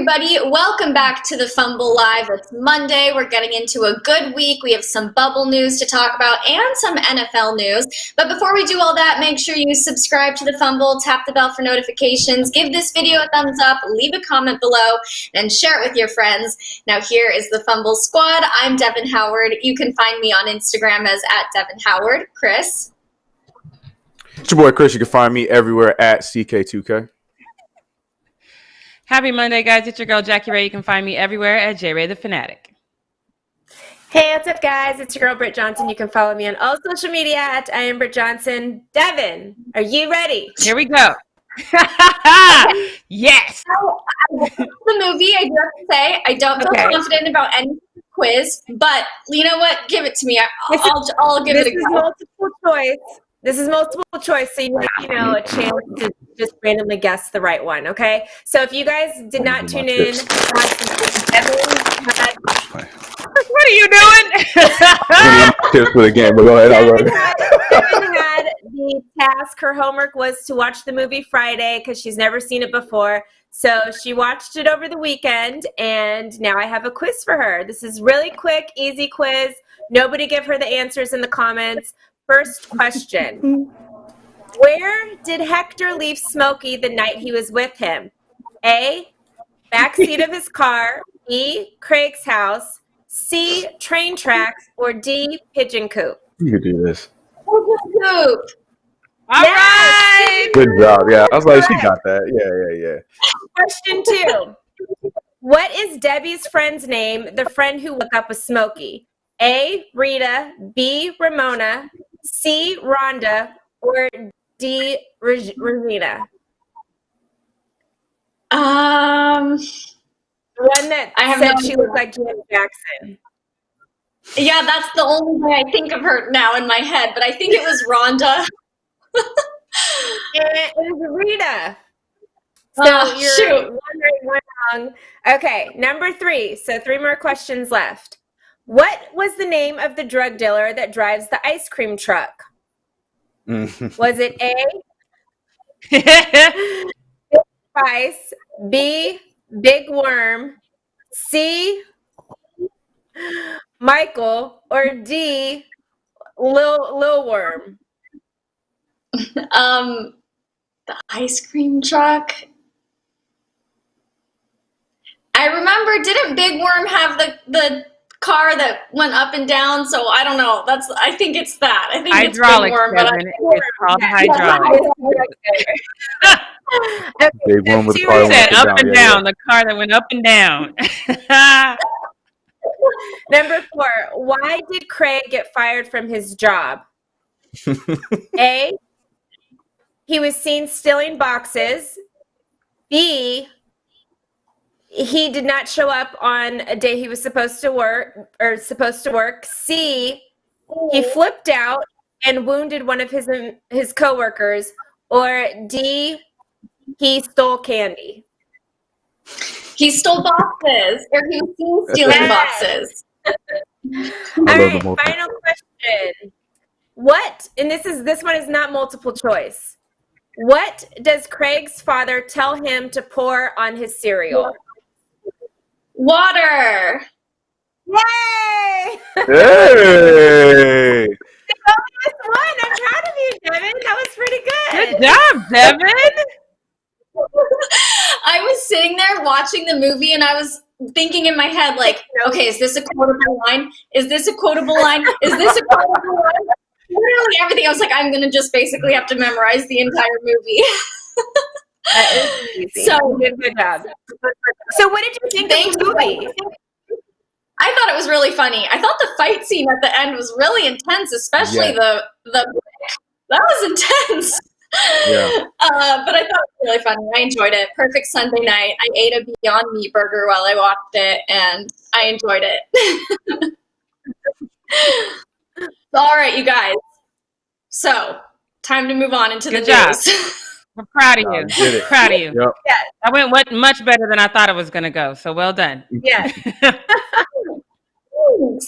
everybody. Welcome back to the Fumble Live. It's Monday. We're getting into a good week. We have some bubble news to talk about and some NFL news. But before we do all that, make sure you subscribe to the Fumble, tap the bell for notifications, give this video a thumbs up, leave a comment below, and share it with your friends. Now here is the Fumble Squad. I'm Devin Howard. You can find me on Instagram as @DevinHoward. Chris? It's your boy Chris. You can find me everywhere at CK2K. Happy Monday, guys. It's your girl, Jackie Ray. You can find me everywhere at JRay the Fanatic. Hey, what's up, guys? It's your girl, Britt Johnson. You can follow me on all social media at I am Britt Johnson. Devin, are you ready? Here we go. Yes. The movie, I do have to say, I don't feel confident about any quiz, but you know what? Give it to me. I'll give it a go. This is multiple choice. This is multiple choice, so you have, a chance to just randomly guess the right one, okay? So if you guys did not tune in, what are you doing? Tips for the game, but go ahead. Devin had the task. Her homework was to watch the movie Friday because she's never seen it before. So she watched it over the weekend, and now I have a quiz for her. This is really quick, easy quiz. Nobody give her the answers in the comments. First question. Where did Hector leave Smokey the night he was with him? A, backseat of his car. B, Craig's house. C, train tracks. Or D, pigeon coop. You could do this. Pigeon coop. All right. Good job. Yeah, I was like, she got that. Yeah. Question 2. What is Debbie's friend's name, the friend who woke up with Smokey? A, Rita. B, Ramona. C, Rhonda. Or D, Regina? The one that said she looked like Janet Jackson. Yeah, that's the only way I think of her now in my head, but I think it was Rhonda. It was Rita. So you're one right, one wrong. Okay, number 3. So 3 more questions left. What was the name of the drug dealer that drives the ice cream truck? Was it A, Spice, B, Big Worm, C, Michael, or D, Lil Worm? The ice cream truck. I remember, didn't Big Worm have the car that went up and down? So I don't know. I think it's that. I think hydraulic, it's Big Worm, it's called hydraulic. Big one with the car said up and down. The car that went up and down. Number 4. Why did Craig get fired from his job? A, he was seen stealing boxes. B, he did not show up on a day he was supposed to work. C, he flipped out and wounded one of his coworkers. Or D, he stole candy. He stole boxes, or he was seen stealing boxes. All right, final question. What, and this one is not multiple choice. What does Craig's father tell him to pour on his cereal? Water. Yay! Hey! One. I'm proud of you, Devin. That was pretty good. Good job, Devin. I was sitting there watching the movie, and I was thinking in my head, like, okay, is this a quotable line? Is this a quotable line? Is this a quotable line? Literally everything. I was like, I'm going to just basically have to memorize the entire movie. That is easy. So good job. So what did you think of the movie? I thought it was really funny. I thought the fight scene at the end was really intense, especially the that was intense. Yeah. But I thought it was really funny. I enjoyed it. Perfect Sunday night. I ate a Beyond Meat burger while I watched it, and I enjoyed it. All right, you guys. So, time to move on into the news. We're proud of you. Proud of you. Yep. Yes. I went much better than I thought it was going to go. So well done. Yes.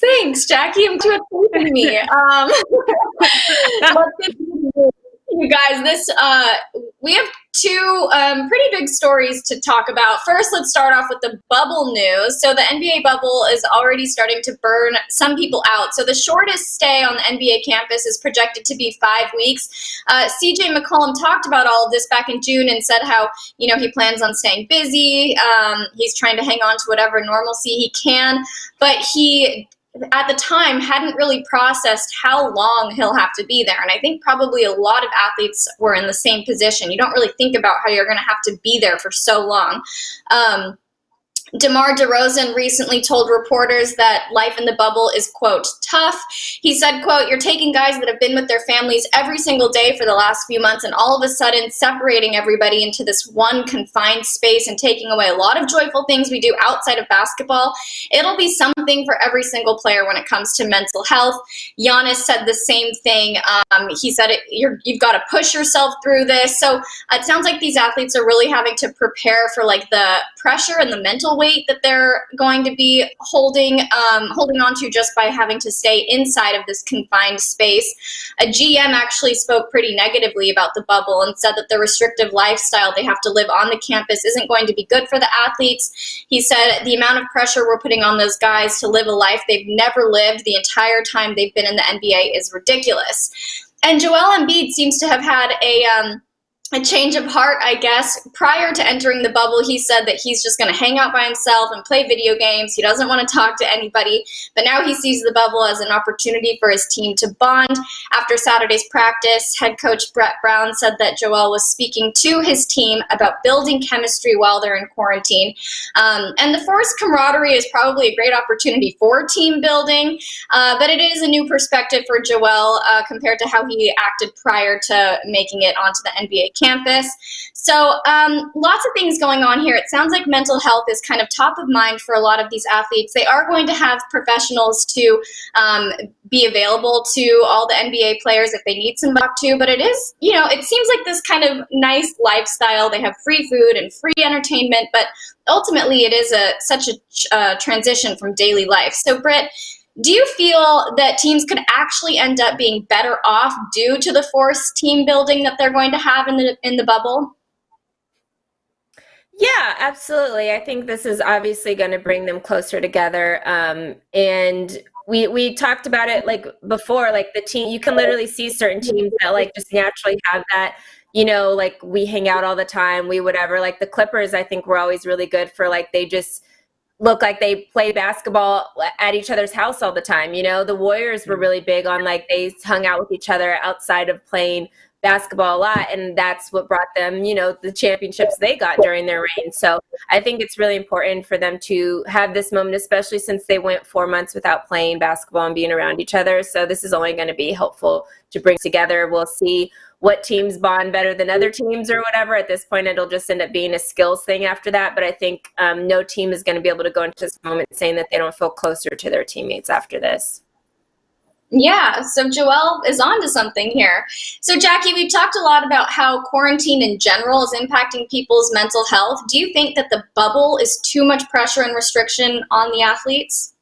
Thanks, Jackie. I'm too excited me. You guys, we have two pretty big stories to talk about. First, let's start off with the bubble news. So the NBA bubble is already starting to burn some people out. So the shortest stay on the NBA campus is projected to be 5 weeks. CJ McCollum talked about all of this back in June and said how, he plans on staying busy. He's trying to hang on to whatever normalcy he can. But he, at the time, hadn't really processed how long he'll have to be there. And I think probably a lot of athletes were in the same position. You don't really think about how you're going to have to be there for so long. DeMar DeRozan recently told reporters that life in the bubble is, quote, tough. He said, quote, you're taking guys that have been with their families every single day for the last few months and all of a sudden separating everybody into this one confined space and taking away a lot of joyful things we do outside of basketball. It'll be something for every single player when it comes to mental health. Giannis said the same thing. He said you've got to push yourself through this. So it sounds like these athletes are really having to prepare for like the pressure and the mental weight that they're going to be holding on to just by having to stay inside of this confined space. A GM actually spoke pretty negatively about the bubble and said that the restrictive lifestyle they have to live on the campus isn't going to be good for the athletes. He said the amount of pressure we're putting on those guys to live a life they've never lived the entire time they've been in the NBA is ridiculous. And Joel Embiid seems to have had a change of heart, I guess. Prior to entering the bubble, he said that he's just going to hang out by himself and play video games. He doesn't want to talk to anybody. But now he sees the bubble as an opportunity for his team to bond. After Saturday's practice, head coach Brett Brown said that Joel was speaking to his team about building chemistry while they're in quarantine. And the forced camaraderie is probably a great opportunity for team building, but it is a new perspective for Joel compared to how he acted prior to making it onto the NBA campus. So lots of things going on here. It sounds like mental health is kind of top of mind for a lot of these athletes. They are going to have professionals to be available to all the NBA players if they need some talk to, but it is, it seems like this kind of nice lifestyle. They have free food and free entertainment, but ultimately it is such a transition from daily life. So Britt, do you feel that teams could actually end up being better off due to the forced team building that they're going to have in the bubble? Yeah, absolutely. I think this is obviously going to bring them closer together. And we talked about it like before, like the team, you can literally see certain teams that like just naturally have that, like we hang out all the time, we whatever. Like the Clippers, I think were always really good for like they just look like they play basketball at each other's house all the time. The Warriors were really big on like they hung out with each other outside of playing basketball a lot, and that's what brought them, the championships they got during their reign. So I think it's really important for them to have this moment, especially since they went 4 months without playing basketball and being around each other. So this is only going to be helpful to bring together. We'll see what teams bond better than other teams or whatever. At this point, it'll just end up being a skills thing after that. But I think no team is going to be able to go into this moment saying that they don't feel closer to their teammates after this. Yeah, so Joel is on to something here. So Jackie, we've talked a lot about how quarantine in general is impacting people's mental health. Do you think that the bubble is too much pressure and restriction on the athletes?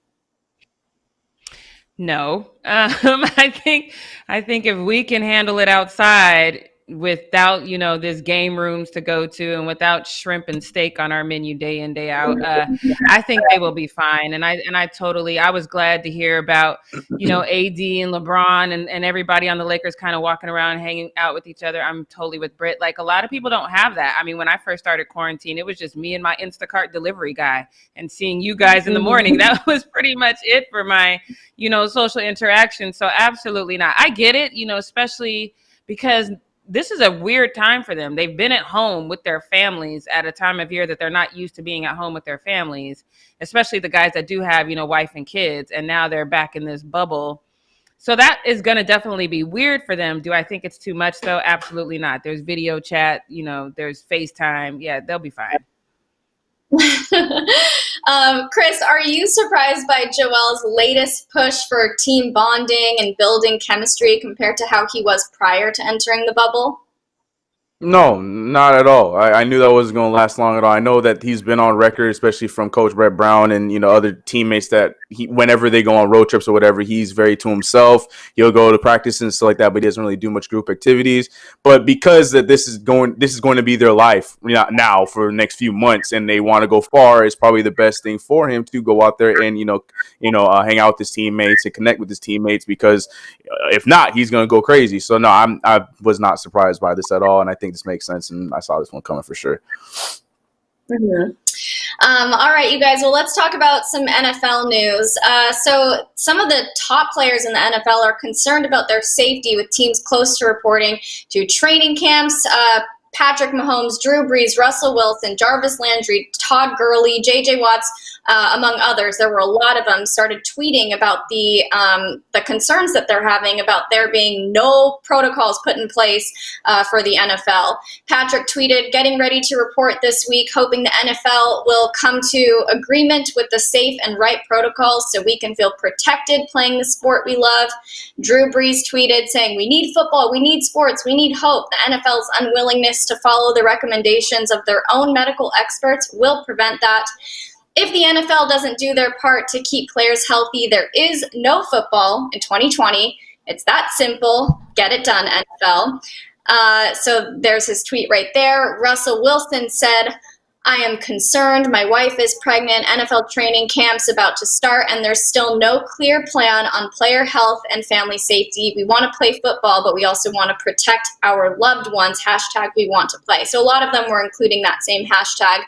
No, I think if we can handle it outside without, this game rooms to go to and without shrimp and steak on our menu day in, day out, I think they will be fine. And I was glad to hear about, AD and LeBron and everybody on the Lakers kind of walking around, hanging out with each other. I'm totally with Britt. Like a lot of people don't have that. I mean, when I first started quarantine, it was just me and my Instacart delivery guy and seeing you guys in the morning. That was pretty much it for my, social interaction. So absolutely not. I get it, especially because this is a weird time for them. They've been at home with their families at a time of year that they're not used to being at home with their families, especially the guys that do have, wife and kids, and now they're back in this bubble. So that is going to definitely be weird for them. Do I think it's too much though? Absolutely not. There's video chat, there's FaceTime. Yeah, they'll be fine. Chris, are you surprised by Joel's latest push for team bonding and building chemistry compared to how he was prior to entering the bubble? No, not at all. I knew that wasn't going to last long at all. I know that he's been on record, especially from Coach Brett Brown and, other teammates, that whenever they go on road trips or whatever, he's very to himself. He'll go to practice and stuff like that, but he doesn't really do much group activities. But because that this is going to be their life now for the next few months, and they want to go far, it's probably the best thing for him to go out there and hang out with his teammates and connect with his teammates, because if not, he's going to go crazy. So no, I was not surprised by this at all, and I think this makes sense, and I saw this one coming for sure. Mm-hmm. All right, you guys. Well, let's talk about some NFL news. So some of the top players in the NFL are concerned about their safety, with teams close to reporting to training camps. Patrick Mahomes, Drew Brees, Russell Wilson, Jarvis Landry, Todd Gurley, J.J. Watts, among others. There were a lot of them started tweeting about the concerns that they're having about there being no protocols put in place for the NFL. Patrick tweeted, "Getting ready to report this week, hoping the NFL will come to agreement with the safe and right protocols so we can feel protected playing the sport we love." Drew Brees tweeted saying, "We need football, we need sports, we need hope. The NFL's unwillingness to follow the recommendations of their own medical experts will prevent that. If the NFL doesn't do their part to keep players healthy, there is no football in 2020. It's that simple. Get it done, NFL." So there's his tweet right there. Russell Wilson said, "I am concerned. My wife is pregnant. NFL training camp's about to start, and there's still no clear plan on player health and family safety. We want to play football, but we also want to protect our loved ones. Hashtag we want to play." So a lot of them were including that same hashtag.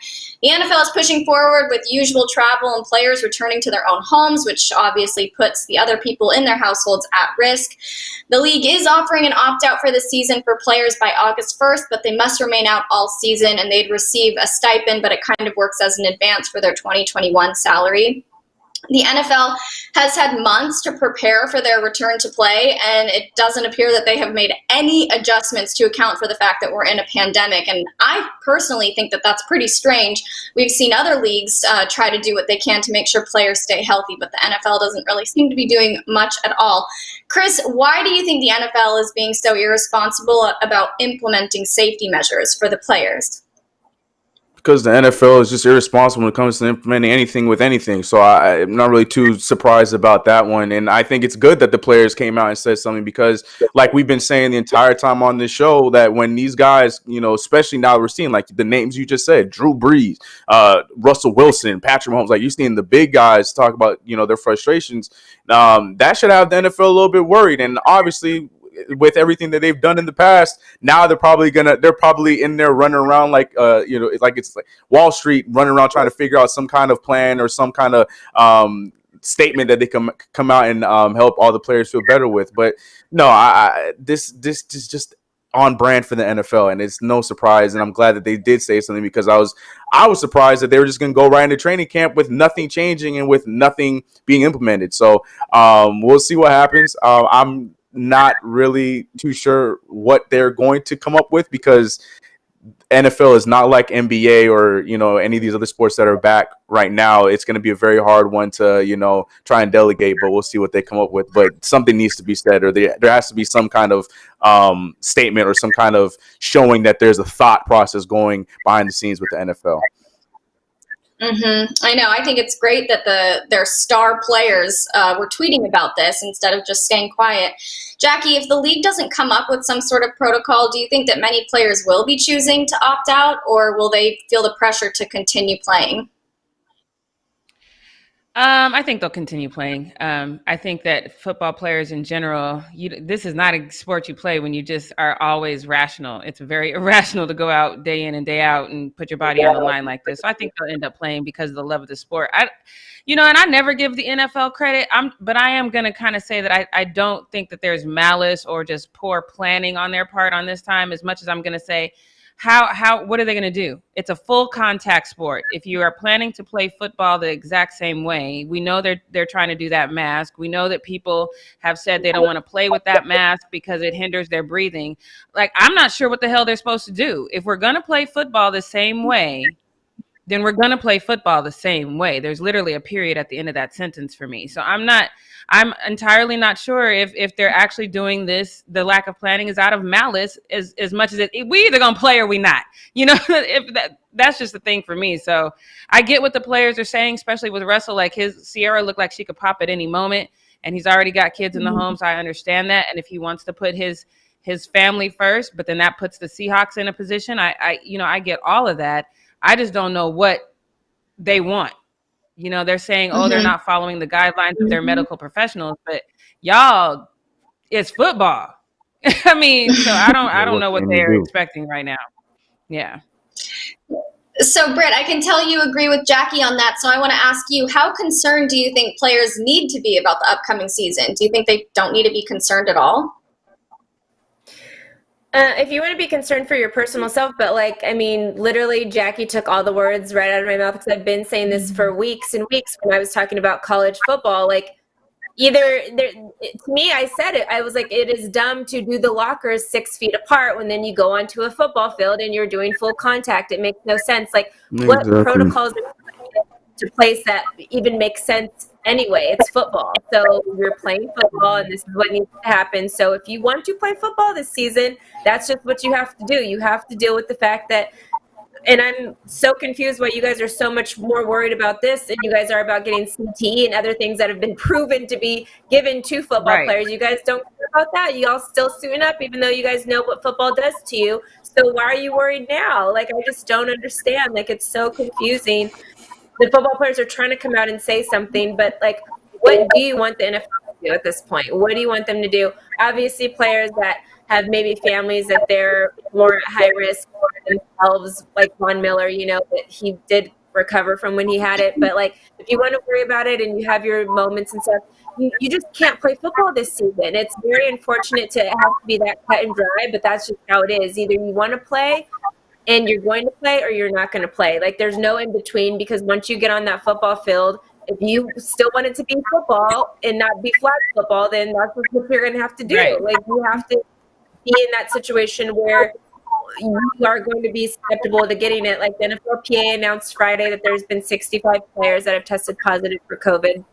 The NFL is pushing forward with usual travel and players returning to their own homes, which obviously puts the other people in their households at risk. The league is offering an opt-out for the season for players by August 1st, but they must remain out all season, and they'd receive a stipend, but it kind of works as an advance for their 2021 salary. The NFL has had months to prepare for their return to play, and it doesn't appear that they have made any adjustments to account for the fact that we're in a pandemic. And I personally think that that's pretty strange. We've seen other leagues try to do what they can to make sure players stay healthy, but the NFL doesn't really seem to be doing much at all. Chris, why do you think the NFL is being so irresponsible about implementing safety measures for the players? Because the NFL is just irresponsible when it comes to implementing anything with anything. So I'm not really too surprised about that one. And I think it's good that the players came out and said something, because like we've been saying the entire time on this show, that when these guys, especially now we're seeing like the names you just said, Drew Brees, Russell Wilson, Patrick Mahomes, like you're seeing the big guys talk about, their frustrations. That should have the NFL a little bit worried. And obviously, with everything that they've done in the past, now they're probably in there running around like it's like Wall Street, running around trying to figure out some kind of plan or some kind of statement that they can come out and help all the players feel better with. But no, this is just on brand for the NFL, and it's no surprise. And I'm glad that they did say something, because I was surprised that they were just going to go right into training camp with nothing changing and with nothing being implemented. So we'll see what happens. I'm not really too sure what they're going to come up with, because NFL is not like NBA or any of these other sports that are back right now. It's going to be a very hard one to try and delegate, but we'll see what they come up with. But something needs to be said, or there has to be some kind of statement or some kind of showing that there's a thought process going behind the scenes with the NFL. I know. I think it's great that their star players were tweeting about this instead of just staying quiet. Jackie, if the league doesn't come up with some sort of protocol, do you think that many players will be choosing to opt out, or will they feel the pressure to continue playing? I think they'll continue playing. I think that football players in general, this is not a sport you play when you just are always rational. It's very irrational to go out day in and day out and put your body on the line like this. So I think they'll end up playing because of the love of the sport. And I never give the NFL credit, but I am going to kind of say that I don't think that there's malice or just poor planning on their part on this time, as much as I'm going to say, what are they going to do? It's a full contact sport. If you are planning to play football the exact same way, we know they're trying to do that mask. We know that people have said they don't want to play with that mask because it hinders their breathing. Like, I'm not sure what the hell they're supposed to do. If we're going to play football the same way, then we're going to play football the same way. There's literally a period at the end of that sentence for me. So I'm entirely not sure if they're actually doing this. The lack of planning is out of malice as much as we either going to play or we not, that's just the thing for me. So I get what the players are saying, especially with Russell. Like Sierra looked like she could pop at any moment, and he's already got kids in the home. So I understand that. And if he wants to put his family first, but then that puts the Seahawks in a position, I get all of that. I just don't know what they want. They're saying, they're not following the guidelines of their medical professionals, but y'all, it's football. I mean, so I don't know what they're expecting right now. Yeah. So, Britt, I can tell you agree with Jackie on that. So I want to ask you, how concerned do you think players need to be about the upcoming season? Do you think they don't need to be concerned at all? If you want to be concerned for your personal self, but literally Jackie took all the words right out of my mouth, because I've been saying this for weeks and weeks when I was talking about college football. To me, I said it. I was like, it is dumb to do the lockers 6 feet apart when then you go onto a football field and you're doing full contact. It makes no sense. What protocols are to place that even makes sense anyway? It's football. So you're playing football, and this is what needs to happen. So if you want to play football this season, that's just what you have to do. You have to deal with the fact that, and I'm so confused why you guys are so much more worried about this than you guys are about getting CTE and other things that have been proven to be given to football players. You guys don't care about that. You all still suiting up, even though you guys know what football does to you. So why are you worried now? I just don't understand. It's so confusing. The football players are trying to come out and say something, but what do you want the NFL to do at this point? What do you want them to do? Obviously, players that have maybe families that they're more at high risk for themselves, like Von Miller, that he did recover from when he had it. But if you want to worry about it and you have your moments and stuff, you just can't play football this season. It's very unfortunate to have to be that cut and dry, but that's just how it is. Either you want to play and you're going to play, or you're not going to play. There's no in between, because once you get on that football field, if you still want it to be football and not be flag football, then that's what you're going to have to do. Right. You have to be in that situation where you are going to be susceptible to getting it. The NFLPA announced Friday that there's been 65 players that have tested positive for COVID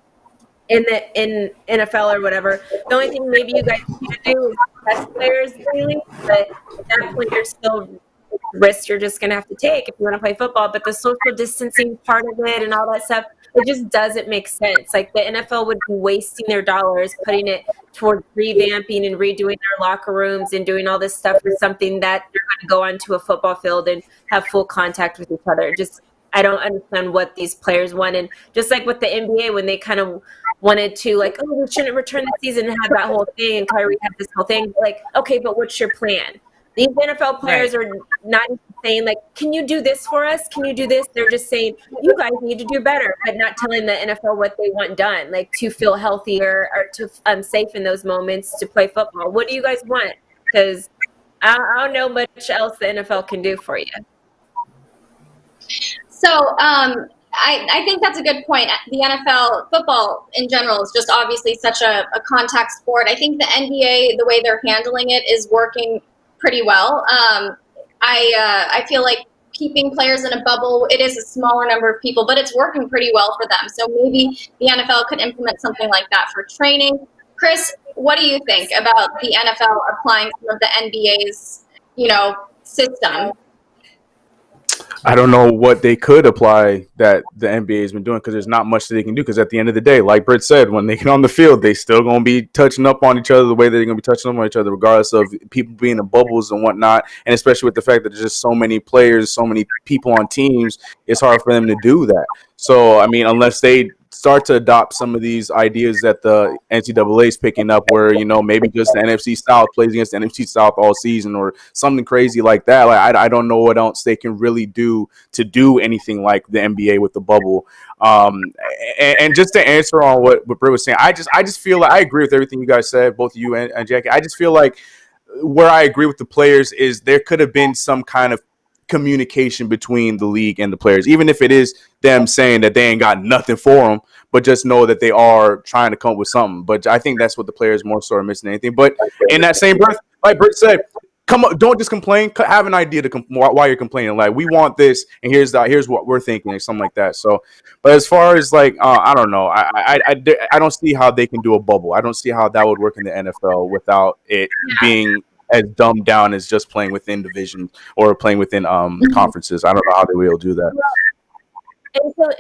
in NFL or whatever. The only thing maybe you guys can do is test players daily, but at that point you're still risk you're just going to have to take if you want to play football. But the social distancing part of it and all that stuff, it just doesn't make sense. The NFL would be wasting their dollars putting it towards revamping and redoing their locker rooms and doing all this stuff for something that they're going to go onto a football field and have full contact with each other. I don't understand what these players want. And just like with the NBA, when they kind of wanted to we shouldn't return the season and have that whole thing, and Kyrie had this whole thing, okay, but what's your plan? These NFL players are not saying, can you do this for us? Can you do this? They're just saying, you guys need to do better, but not telling the NFL what they want done, to feel healthier or to safe in those moments to play football. What do you guys want? Because I don't know much else the NFL can do for you. So I think that's a good point. The NFL, football in general, is just obviously such a contact sport. I think the NBA, the way they're handling it, is working pretty well. I feel like keeping players in a bubble, it is a smaller number of people, but it's working pretty well for them. So maybe the NFL could implement something like that for training. Chris, what do you think about the NFL applying some of the NBA's, system? I don't know what they could apply that the NBA has been doing, because there's not much that they can do. Because at the end of the day, like Britt said, when they get on the field, they still going to be touching up on each other the way they're going to be touching up on each other, regardless of people being in bubbles and whatnot. And especially with the fact that there's just so many players, so many people on teams, it's hard for them to do that. So, unless they start to adopt some of these ideas that the NCAA is picking up, where, maybe just the NFC South plays against the NFC South all season or something crazy like that. I don't know what else they can really do to do anything like the NBA with the bubble. And just to answer on what Britt was saying, I just feel like I agree with everything you guys said, both you and Jackie. I just feel like where I agree with the players is there could have been some kind of communication between the league and the players, even if it is them saying that they ain't got nothing for them, but just know that they are trying to come up with something. But I think that's what the players more so are missing than anything. But in that same breath, like Britt said, come up, don't just complain. Have an idea to why you're complaining. Like, we want this, and here's what we're thinking, or something like that. So, but as far as like, I don't know. I don't see how they can do a bubble. I don't see how that would work in the NFL without it being as dumbed down as just playing within divisions or playing within conferences. I don't know how they will do that.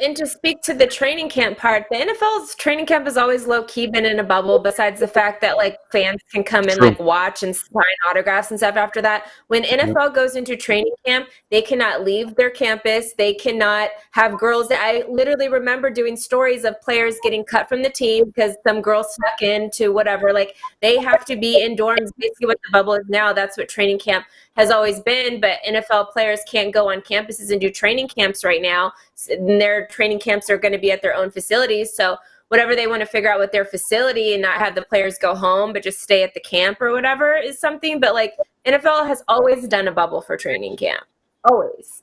And to speak to the training camp part, the NFL's training camp has always low-key been in a bubble, besides the fact that like fans can come and like watch and sign autographs and stuff after that. When NFL goes into training camp, they cannot leave their campus. They cannot have girls. I literally remember doing stories of players getting cut from the team because some girl snuck into whatever. Like, they have to be in dorms. Basically what the bubble is now, that's what training camp has always been, but NFL players can't go on campuses and do training camps right now. And their training camps are going to be at their own facilities. So whatever they want to figure out with their facility and not have the players go home, but just stay at the camp or whatever is something. But like, NFL has always done a bubble for training camp. Always.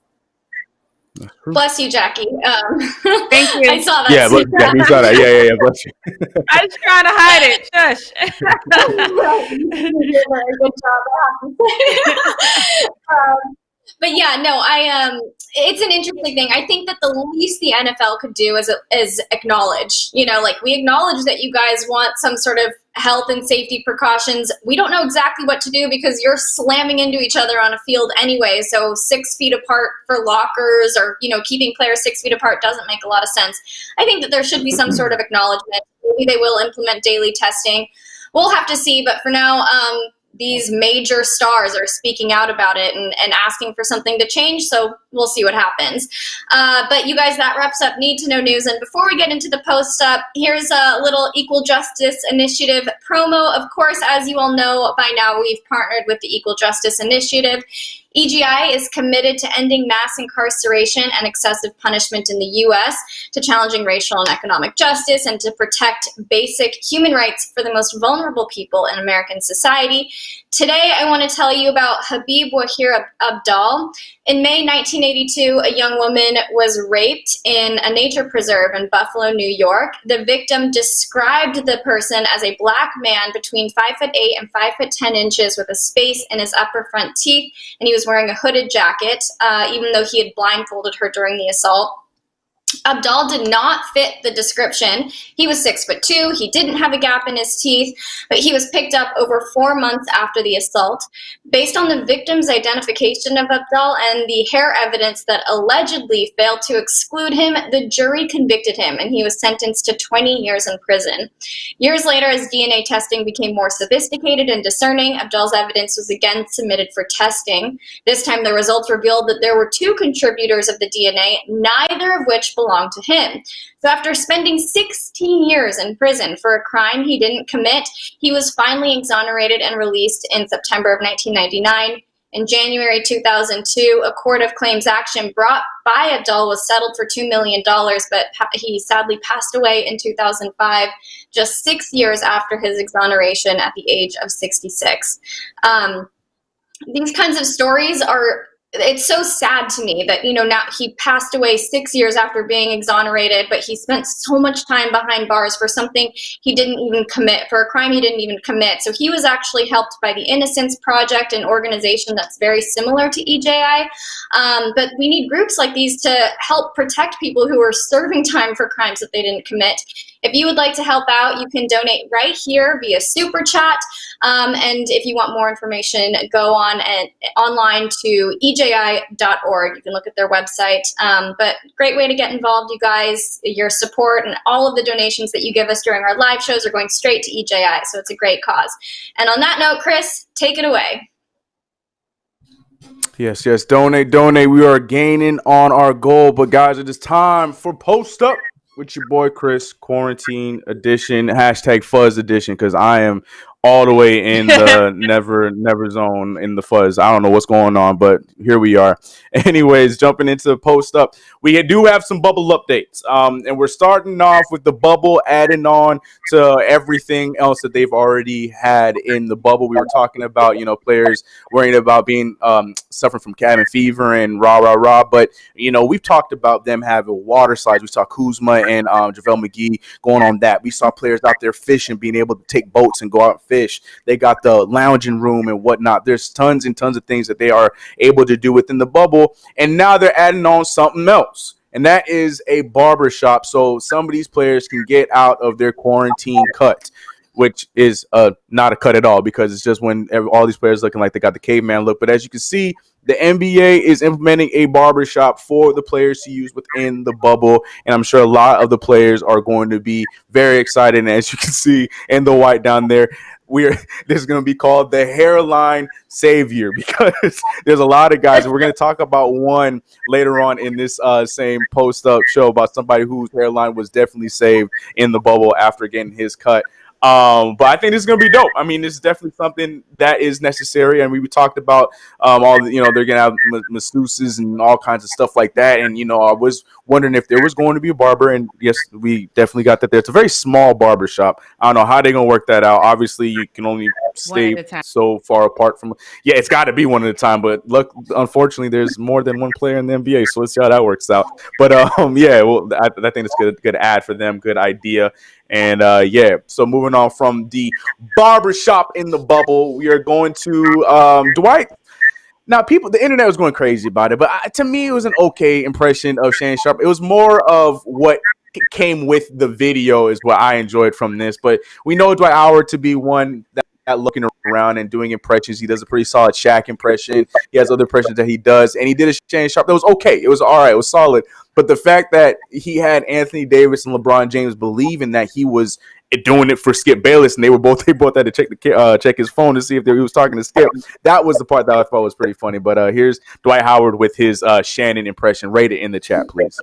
Bless you, Jackie. Thank you. I saw that. Yeah, too. Jackie, you saw that. Yeah. Bless you. I was trying to hide it. Shush. You did a very good job, I have to say. But yeah, no, it's an interesting thing. I think that the least the NFL could do is acknowledge, like, we acknowledge that you guys want some sort of health and safety precautions. We don't know exactly what to do because you're slamming into each other on a field anyway. So 6 feet apart for lockers or, keeping players 6 feet apart doesn't make a lot of sense. I think that there should be some sort of acknowledgement. Maybe they will implement daily testing. We'll have to see. But for now, these major stars are speaking out about it and asking for something to change. So we'll see what happens. But you guys, that wraps up Need to Know News. And before we get into the post-up, here's a little Equal Justice Initiative promo. Of course, as you all know by now, we've partnered with the Equal Justice Initiative. EGI is committed to ending mass incarceration and excessive punishment in the U.S., to challenging racial and economic justice, and to protect basic human rights for the most vulnerable people in American society. Today, I want to tell you about Habib Wahir Abdal. In May 1982, a young woman was raped in a nature preserve in Buffalo, New York. The victim described the person as a black man between 5'8" and 5'10" with a space in his upper front teeth, and he was wearing a hooded jacket, even though he had blindfolded her during the assault. Abdal did not fit the description. He was 6'2". He didn't have a gap in his teeth, but he was picked up over 4 months after the assault. Based on the victim's identification of Abdal and the hair evidence that allegedly failed to exclude him, the jury convicted him, and he was sentenced to 20 years in prison. Years later, as DNA testing became more sophisticated and discerning, Abdal's evidence was again submitted for testing. This time, the results revealed that there were 2 contributors of the DNA, neither of which belonged to him. So after spending 16 years in prison for a crime he didn't commit, he was finally exonerated and released in September of 1999. In January 2002, a court of claims action brought by Abdal was settled for $2 million, but he sadly passed away in 2005, just 6 years after his exoneration at the age of 66. These kinds of stories it's so sad to me that, now he passed away 6 years after being exonerated, but he spent so much time behind bars for something he didn't even commit, for a crime he didn't even commit. So he was actually helped by the Innocence Project, an organization that's very similar to EJI. But we need groups like these to help protect people who are serving time for crimes that they didn't commit. If you would like to help out, you can donate right here via Super Chat. And if you want more information, go online to EJI.org. You can look at their website. But great way to get involved, you guys. Your support and all of the donations that you give us during our live shows are going straight to EJI. So it's a great cause. And on that note, Chris, take it away. Yes. Donate. We are gaining on our goal. But guys, it is time for Post Up with your boy Chris, Quarantine Edition, #Fuzz Edition, because I am all the way in the never zone in the fuzz. I don't know what's going on, but here we are. Anyways, jumping into the Post Up, we do have some bubble updates, and we're starting off with the bubble, adding on to everything else that they've already had in the bubble. We were talking about, players worrying about being suffering from cabin fever and rah, but we've talked about them having water slides. We saw Kuzma and JaVale McGee going on that. We saw players out there fishing, being able to take boats and go out and fish. fish. They got the lounging room and whatnot. There's tons and tons of things that they are able to do within the bubble. And now they're adding on something else. And that is a barbershop. So some of these players can get out of their quarantine cut, which is not a cut at all, because it's just when all these players looking like they got the caveman look. But as you can see, the NBA is implementing a barbershop for the players to use within the bubble. And I'm sure a lot of the players are going to be very excited. And as you can see in the white down there, this is going to be called the hairline savior, because there's a lot of guys, and we're going to talk about one later on in this same post-up show about somebody whose hairline was definitely saved in the bubble after getting his cut. But I think this is going to be dope. I mean, this is definitely something that is necessary. And we talked about all the, they're going to have masseuses and all kinds of stuff like that. And, I was wondering if there was going to be a barber. And yes, we definitely got that there. It's a very small barber shop. I don't know how they're going to work that out. Obviously, you can only stay so far apart from. Yeah, it's got to be one at a time. But look, unfortunately, there's more than one player in the NBA. So let's see how that works out. But yeah, well, I think it's good ad for them. Good idea. And yeah, so moving on from the barbershop in the bubble, we are going to Dwight. Now, the internet was going crazy about it, but to me, it was an okay impression of Shannon Sharpe. It was more of what came with the video is what I enjoyed from this. But we know Dwight Howard to be one that looking around and doing impressions. He does a pretty solid Shaq impression. He has other impressions that he does, and he did a Shannon Sharpe that was okay. It was all right. It was solid. But the fact that he had Anthony Davis and LeBron James believing that he was doing it for Skip Bayless, and they both had to check his phone to see if he was talking to Skip. That was the part that I thought was pretty funny. But here's Dwight Howard with his Shannon impression. Rate it in the chat, please.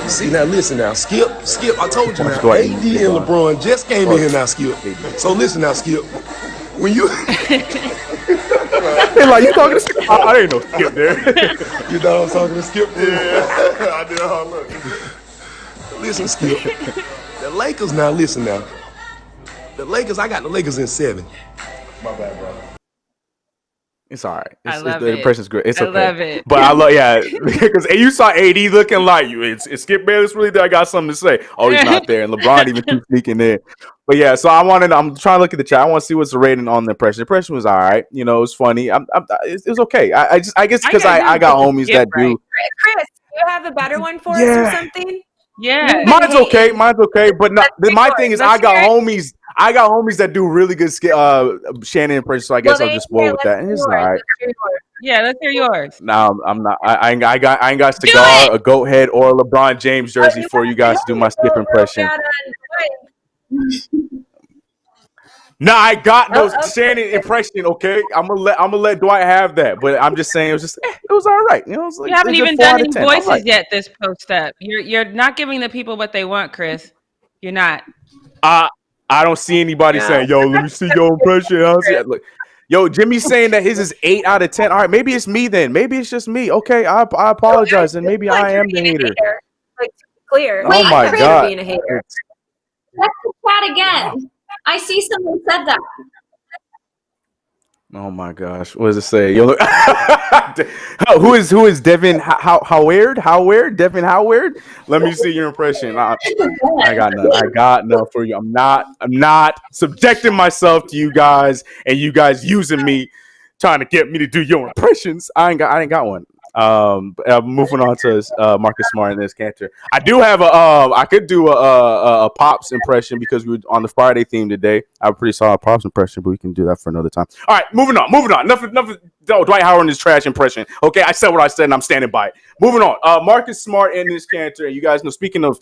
See, now listen now, Skip, I told you now, AD and LeBron just came in here now, Skip. So listen now, Skip, when you... They're like, you talking to Skip? I didn't know Skip there. You know I was talking to Skip? Yeah, I did. Oh, look. Listen, Skip, the Lakers now, listen now. The Lakers, I got the Lakers in 7. My bad, bro. It's all right. The impression's good. It's okay. I love it. But I love, yeah, because you saw AD looking like you. It's Skip Bayless really there. I got something to say. Oh, he's not there. And LeBron even keeps sneaking in. But yeah, so I'm trying to look at the chat. I want to see what's the rating on the impression. The impression was all right. It was funny. It was okay. I guess because I got homies that do. Chris, do you have a better one for us or something? Yeah. Mine's okay. But my thing is I got homies. I got homies that do really good Shannon impressions, so I guess I'll just spoil with that. And it's all right. Yeah, let's hear yours. No, I'm not. I ain't got cigar, a goat head, or a LeBron James jersey for you guys to do my Skip impression. No, I got no Shannon impression. Okay, I'm gonna let Dwight have that. But I'm just saying, it was all right. It was like, you haven't even done any voices yet. This post up, you're not giving the people what they want, Chris. You're not. I don't see anybody saying, "Yo, let me see your impression." I don't see it. Look, yo, Jimmy's saying that his is 8 out of 10. All right, maybe it's me then. Maybe it's just me. Okay, I apologize, and maybe I am the hater. Like, clear. Oh my God. Being a hater. Check the chat again. I see someone said that. Oh my gosh, what does it say? Yo, look. who is Devin Howard? Devin Howard? Let me see your impression. I got none for you. I'm not subjecting myself to you guys and you guys using me, trying to get me to do your impressions. I ain't got one. Moving on to Marcus Smart and this Cantor. I do have I could do a Pops impression because we were on the Friday theme today. I have a pretty solid Pops impression, but we can do that for another time. All right, moving on. Nothing. Dwight Howard and his trash impression. Okay, I said what I said, and I'm standing by it. Moving on. Marcus Smart and this Cantor. And you guys know, speaking of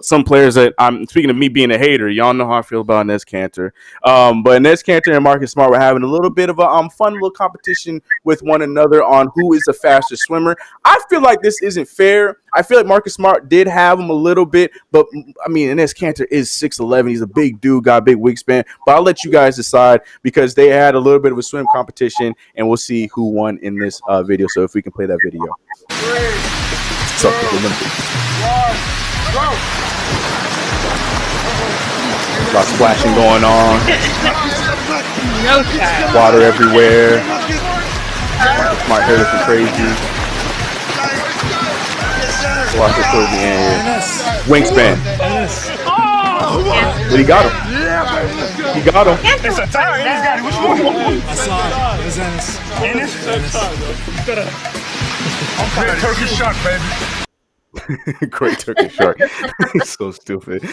some players that I'm speaking of me being a hater, y'all know how I feel about Enes Kanter. But Enes Kanter and Marcus Smart were having a little bit of a fun little competition with one another on who is the faster swimmer. I feel like this isn't fair. I feel like Marcus Smart did have him a little bit, but I mean, Enes Kanter is 6'11". He's a big dude, got a big wingspan. But I'll let you guys decide because they had a little bit of a swim competition, and we'll see who won in this video. So if we can play that video. A lot of splashing going on. No time. Water everywhere. Marcus Smart hair looking crazy. Watch it towards the end here. Wingspan. But he got him. You got him. It's a tie. Enes got it. Which one? I saw it. It was Enes. Great Turkish shark, baby. Great Turkish shark. So stupid.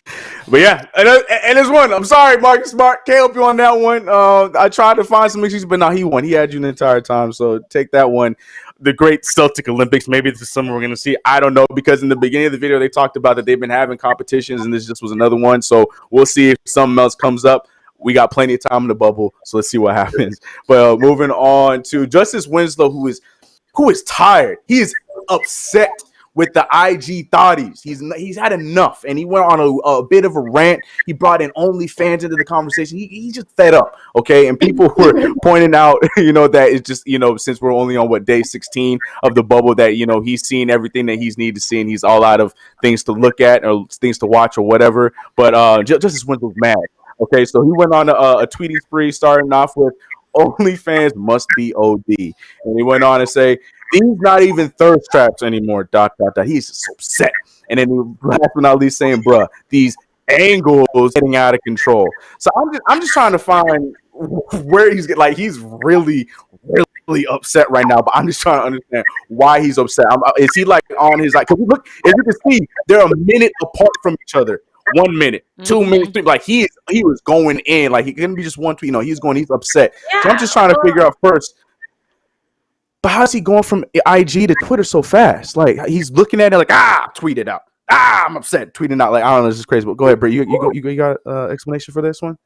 But yeah, and there's one. I'm sorry, Marcus Smart. Can't help you on that one. I tried to find some excuses, but no, he won. He had you the entire time. So take that one. The Great Celtic Olympics. Maybe this summer we're going to see. I don't know, because in the beginning of the video, they talked about that they've been having competitions, and this just was another one. So we'll see if something else comes up. We got plenty of time in the bubble, so let's see what happens. But moving on to Justice Winslow, who is tired. He is upset with the IG thotties. He's had enough, and he went on a bit of a rant. He brought in OnlyFans into the conversation. He just fed up, okay? And people were pointing out, that it's just, since we're only on day 16 of the bubble, that he's seen everything that he's needed to see, and he's all out of things to look at or things to watch or whatever. But Justice Winslow's mad. Okay, so he went on a tweeting spree, starting off with OnlyFans must be OD, and he went on to say, "These not even thirst traps anymore." ... He's so upset, and then last but not least saying, "Bruh, these angles getting out of control." So I'm just trying to find where he's really upset right now, but I'm just trying to understand why he's upset. Is he on his because look, as you can see, they're a minute apart from each other. 1 minute, 2 minutes, 3. He was going in. He couldn't be just one tweet. He's upset. Yeah. So I'm just trying to figure out first. But how's he going from IG to Twitter so fast? He's looking at it tweet it out. I'm upset. Tweeting out. I don't know. This is crazy. But go ahead, Britt. You got explanation for this one?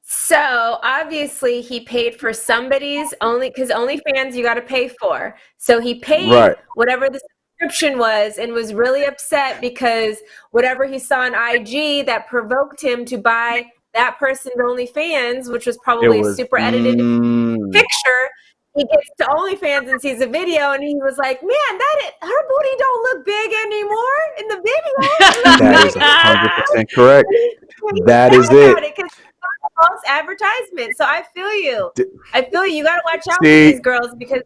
So obviously he paid for somebody's because OnlyFans you got to pay for. So he paid whatever the subscription was, and was really upset because whatever he saw on IG that provoked him to buy that person's OnlyFans, which was probably a super edited picture. He gets to OnlyFans and sees a video, and he was like, "Man, her booty don't look big anymore in the video." That is 100% correct. That is it. False advertisement. So I feel you. You got to watch out for these girls because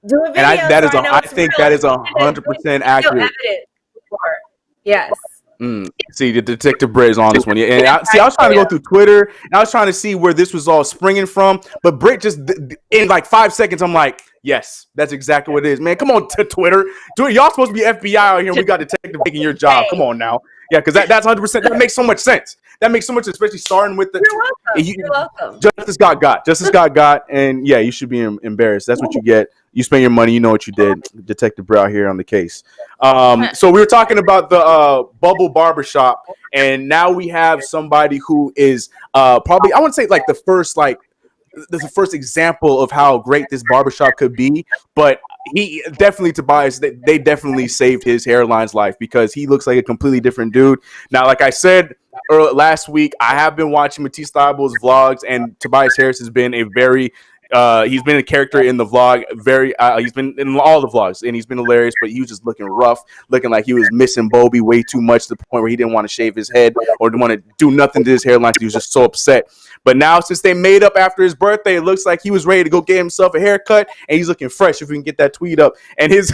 do a video. And I think that is 100% accurate. Yes. See, the Detective Britt is on this one. Yeah, and I was trying to go through Twitter, and I was trying to see where this was all springing from. But Britt just in 5 seconds, I'm like, yes, that's exactly what it is, man. Come on, Twitter. Y'all supposed to be FBI out here. And we got Detective taking your job. Come on now. Yeah, because that's 100%. That makes so much sense. That makes so much, especially starting with the. You're welcome. Justice got, and yeah, you should be embarrassed. That's what you get. You spend your money. You know what you did. Detective Britt out here on the case. So we were talking about the Bubble Barbershop, and now we have somebody who is probably, I wouldn't say the first example of how great this barbershop could be, but he definitely, Tobias, they definitely saved his hairline's life, because he looks like a completely different dude. Now, like I said last week, I have been watching Matisse Thybulle's vlogs, and Tobias Harris has been he's been a character in the vlog. He's been in all the vlogs, and he's been hilarious. But he was just looking rough, looking like he was missing Bobby way too much, to the point where he didn't want to shave his head or didn't want to do nothing to his hairline. He was just so upset. But now, since they made up after his birthday, it looks like he was ready to go get himself a haircut, and he's looking fresh. If we can get that tweet up and his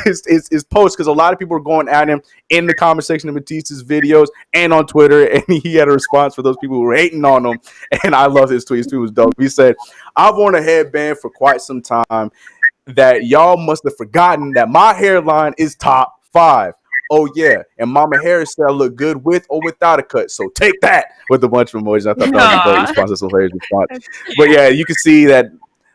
post, because a lot of people were going at him in the comment section of Matisse's videos and on Twitter, and he had a response for those people who were hating on him. And I love his tweet. His tweet was dope. He said, "I've worn a headband for quite some time that y'all must have forgotten that my hairline is top 5. Oh yeah, and Mama Harris said I look good with or without a cut. So take that," with a bunch of emojis. I thought that was a great response. That's a hilarious response. But yeah, you can see that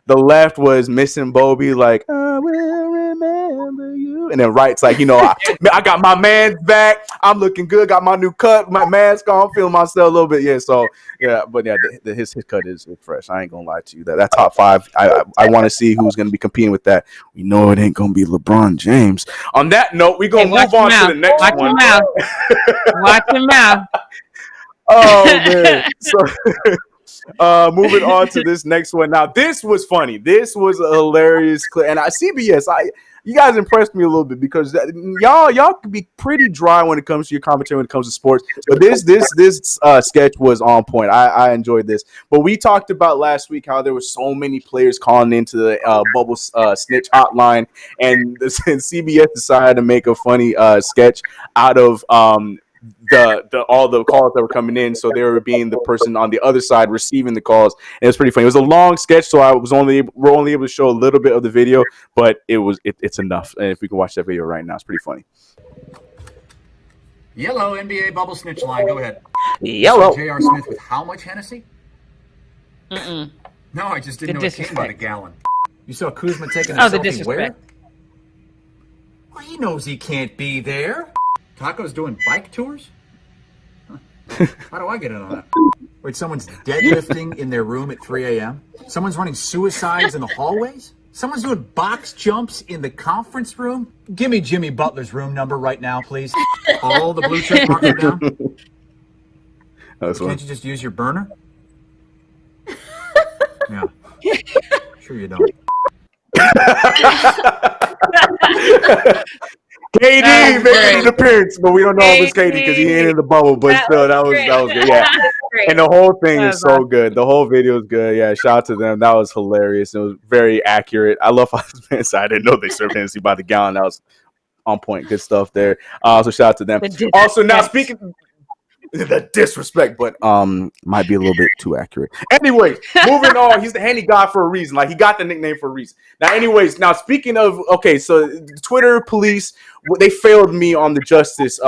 the left was missing Bobby, like, "I will remember you," and then right's like, I got my man's back. I'm looking good. Got my new cut, my mask on, feeling myself a little bit. Yeah, so yeah, but yeah, his cut is fresh. I ain't gonna lie to you. That top 5. I want to see who's gonna be competing with that. We know it ain't gonna be LeBron James. On that note, we gonna move on to the next one. Watch your mouth. Oh man. So. Moving on to this next one. Now, this was funny. This was a hilarious clip. And CBS, you guys impressed me a little bit, because y'all can be pretty dry when it comes to your commentary, when it comes to sports. But this sketch was on point. I enjoyed this. But we talked about last week how there were so many players calling into the Bubble Snitch hotline, and CBS decided to make a funny sketch out of the all the calls that were coming in, so they were being the person on the other side receiving the calls, and it was pretty funny. It was a long sketch, so we're only able to show a little bit of the video, but it's enough. And if we can watch that video right now, it's pretty funny. Yellow NBA bubble snitch line. Go ahead. Yellow. J.R. Smith with how much Hennessy? Mm-mm. No, I just didn't know it came by the gallon. You saw Kuzma taking a Oh, the selfie disrespect. where? Well, he knows he can't be there. Taco's doing bike tours? Huh. How do I get in on that? Wait, someone's deadlifting in their room at 3 a.m.? Someone's running suicides in the hallways? Someone's doing box jumps in the conference room? Give me Jimmy Butler's room number right now, please. All the blue check marks are down. Can't you just use your burner? Yeah. Sure you don't. KD making an appearance, but we don't know if it's KD because he ain't in the bubble. But still, that was good. Yeah, and the whole thing is so good. The whole video is good. Yeah, shout out to them. That was hilarious. It was very accurate. I love how this man said, I didn't know they served Hennessy by the gallon. That was on point. Good stuff there. So shout out to them. Also, now speaking. The disrespect, but might be a little bit too accurate. Anyways, moving on. He's the handy guy for a reason. Like, he got the nickname for a reason. Now, anyways, now speaking of, okay, so Twitter police, they failed me on the Justice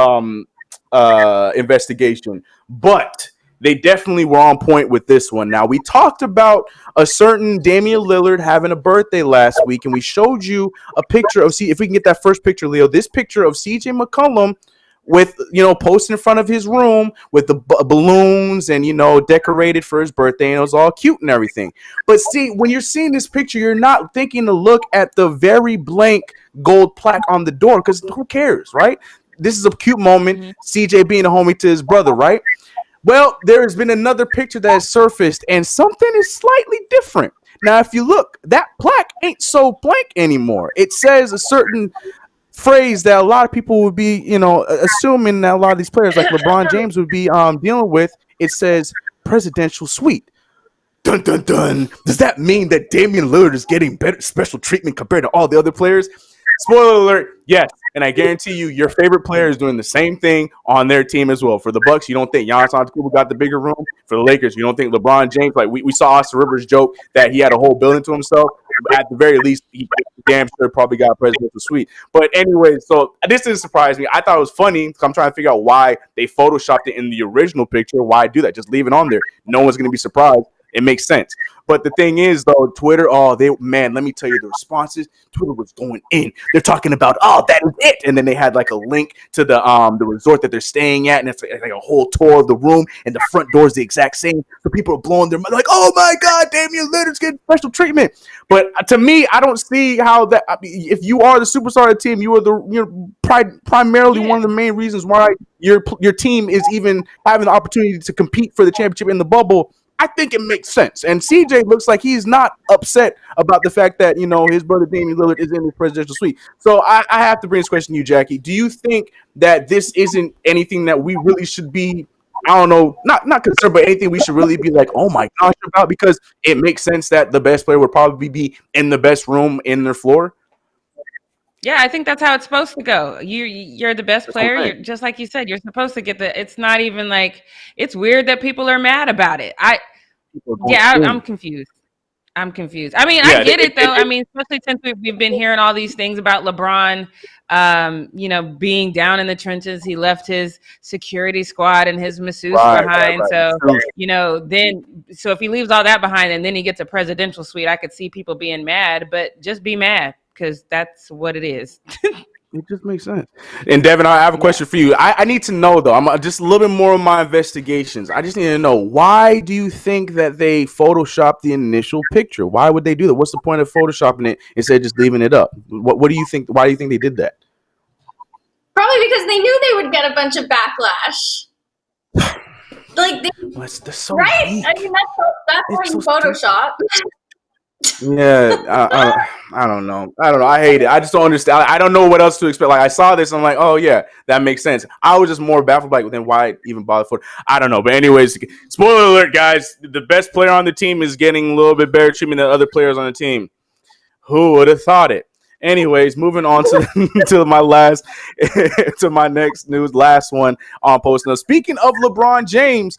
investigation, but they definitely were on point with this one. Now, we talked about a certain Damian Lillard having a birthday last week, and we showed you a picture of, if we can get that first picture, Leo, this picture of CJ McCollum with, posted in front of his room with the balloons and, decorated for his birthday, and it was all cute and everything. But see, when you're seeing this picture, you're not thinking to look at the very blank gold plaque on the door, because who cares, right? This is a cute moment, CJ being a homie to his brother, right? Well, there has been another picture that has surfaced, and something is slightly different. Now, if you look, that plaque ain't so blank anymore. It says a certain phrase that a lot of people would be, assuming that a lot of these players like LeBron James would be dealing with. It says presidential suite. Dun, dun, dun. Does that mean that Damian Lillard is getting better special treatment compared to all the other players? Spoiler alert, yes. And I guarantee you, your favorite player is doing the same thing on their team as well. For the Bucks, you don't think Giannis Antetokounmpo got the bigger room. For the Lakers, you don't think LeBron James, like we saw Austin Rivers joke that he had a whole building to himself. At the very least, he damn sure probably got a presidential suite. But anyway, so this didn't surprise me. I thought it was funny because I'm trying to figure out why they photoshopped it in the original picture. Why do that? Just leave it on there. No one's going to be surprised. It makes sense. But the thing is, though, Twitter, let me tell you, the responses, Twitter was going in. They're talking about, that is it. And then they had like a link to the resort that they're staying at, and it's like a whole tour of the room, and the front door is the exact same. So people are blowing their mind like, oh my God, Damian Lillard's getting special treatment. But to me, I don't see how that. I mean, if you are the superstar of the team, you are primarily one of the main reasons why your team is even having the opportunity to compete for the championship in the bubble. I think it makes sense. And CJ looks like he's not upset about the fact that, his brother Damian Lillard is in his presidential suite. So I have to bring this question to you, Jackie. Do you think that this isn't anything that we really should be, I don't know, not concerned, but anything we should really be like, oh my gosh, about? Because it makes sense that the best player would probably be in the best room in their floor. Yeah, I think that's how it's supposed to go. You're the best player. You're, just like you said, you're supposed to get it's not even like, it's weird that people are mad about it. I'm confused. I mean, I get it though. I mean, especially since we've been hearing all these things about LeBron, being down in the trenches. He left his security squad and his masseuse behind. Right. So if he leaves all that behind and then he gets a presidential suite, I could see people being mad, but just be mad because that's what it is. It just makes sense. And Devin, I have a question for you. I need to know, though, I'm just a little bit more of my investigations. I just need to know, why do you think that they photoshopped the initial picture? Why would they do that? What's the point of photoshopping it instead of just leaving it up? What do you think? Why do you think they did that? Probably because they knew they would get a bunch of backlash. That's so right? weak. I mean, that's why you Photoshop. Yeah, I don't know. I hate it. I just don't understand. I don't know what else to expect. Like, I saw this, I'm like, oh yeah, that makes sense. I was just more baffled, like, then why even bother for it? I don't know. But anyways, spoiler alert, guys, the best player on the team is getting a little bit better treatment than other players on the team. Who would have thought it? Anyways, moving on to to my next news, last one on Post Now. Speaking of LeBron James,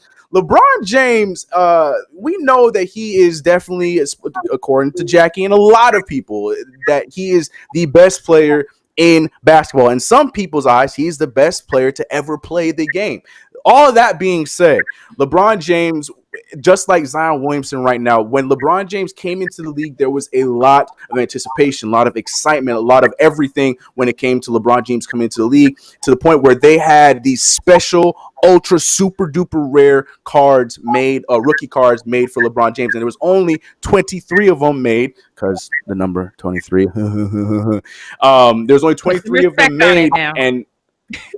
we know that he is definitely, according to Jackie and a lot of people, that he is the best player in basketball. In some people's eyes, he's the best player to ever play the game. All of that being said, LeBron James, just like Zion Williamson right now, when LeBron James came into the league, there was a lot of anticipation, a lot of excitement, a lot of everything when it came to LeBron James coming into the league, to the point where they had these special, ultra, super duper rare cards made, rookie cards made for LeBron James. And there was only 23 of them made, because the number 23. There's only 23 of them made. And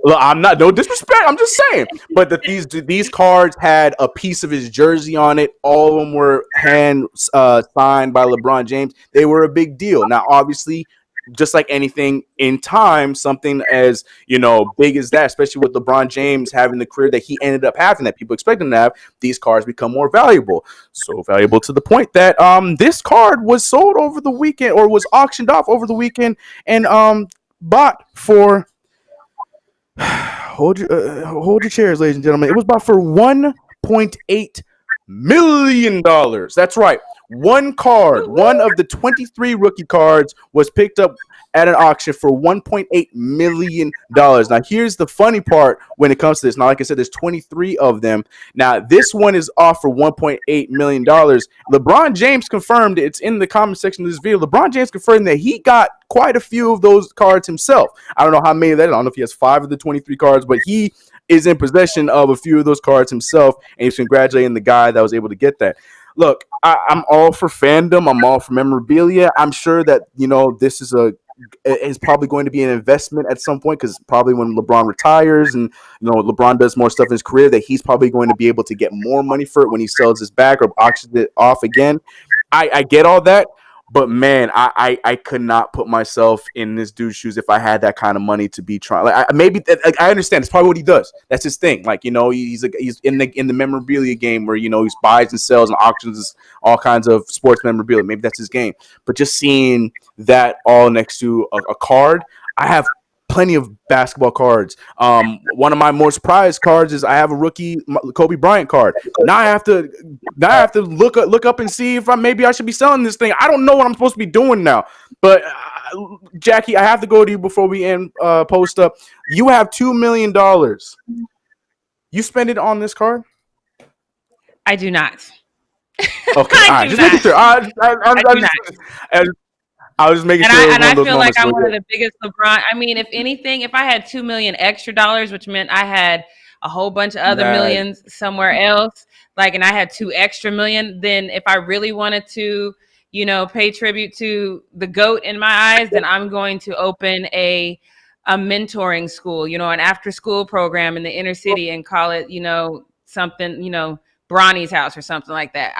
well, I'm not, no disrespect, I'm just saying. But these cards had a piece of his jersey on it. All of them were hand signed by LeBron James. They were a big deal. Now, obviously, just like anything in time, something as, big as that, especially with LeBron James having the career that he ended up having, that people expect him to have, these cards become more valuable. So valuable to the point that this card was sold over the weekend, or was auctioned off over the weekend, and bought for hold your chairs, ladies and gentlemen. It was bought for $1.8 million. That's right. One card, one of the 23 rookie cards, was picked up at an auction for $1.8 million. Now, here's the funny part when it comes to this. Now, like I said, there's 23 of them. Now, this one is off for $1.8 million. LeBron James confirmed, it's in the comment section of this video, LeBron James confirmed that he got quite a few of those cards himself. I don't know how many of that. I don't know if he has 5 of the 23 cards, but he is in possession of a few of those cards himself, and he's congratulating the guy that was able to get that. Look, I'm all for fandom. I'm all for memorabilia. I'm sure that, this is probably going to be an investment at some point, because probably when LeBron retires and, LeBron does more stuff in his career, that he's probably going to be able to get more money for it when he sells his back or auctions it off again. I get all that. But man, I could not put myself in this dude's shoes if I had that kind of money to be trying. Like, I understand it's probably what he does. That's his thing. Like, he's in the memorabilia game where he buys and sells and auctions all kinds of sports memorabilia. Maybe that's his game. But just seeing that all next to a card, I have plenty of basketball cards. One of my more prized cards is I have a rookie Kobe Bryant card. Now I have to look up and see if maybe I should be selling this thing. I don't know what I'm supposed to be doing now. But Jackie, I have to go to you before we end post up. You have $2 million. You spend it on this card? I do not. Okay, all right. Just making sure. I was just making sure. And I feel like I'm one of the biggest LeBron. I mean, if anything, if I had $2 million extra, which meant I had a whole bunch of other millions somewhere else, and I had $2 extra million, then if I really wanted to, pay tribute to the GOAT in my eyes, then I'm going to open a mentoring school, an after school program in the inner city and call it, something, Bronny's house or something like that.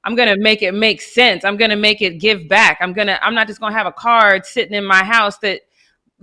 I'm gonna make it make sense. I'm gonna make it give back. I'm not just gonna have a card sitting in my house that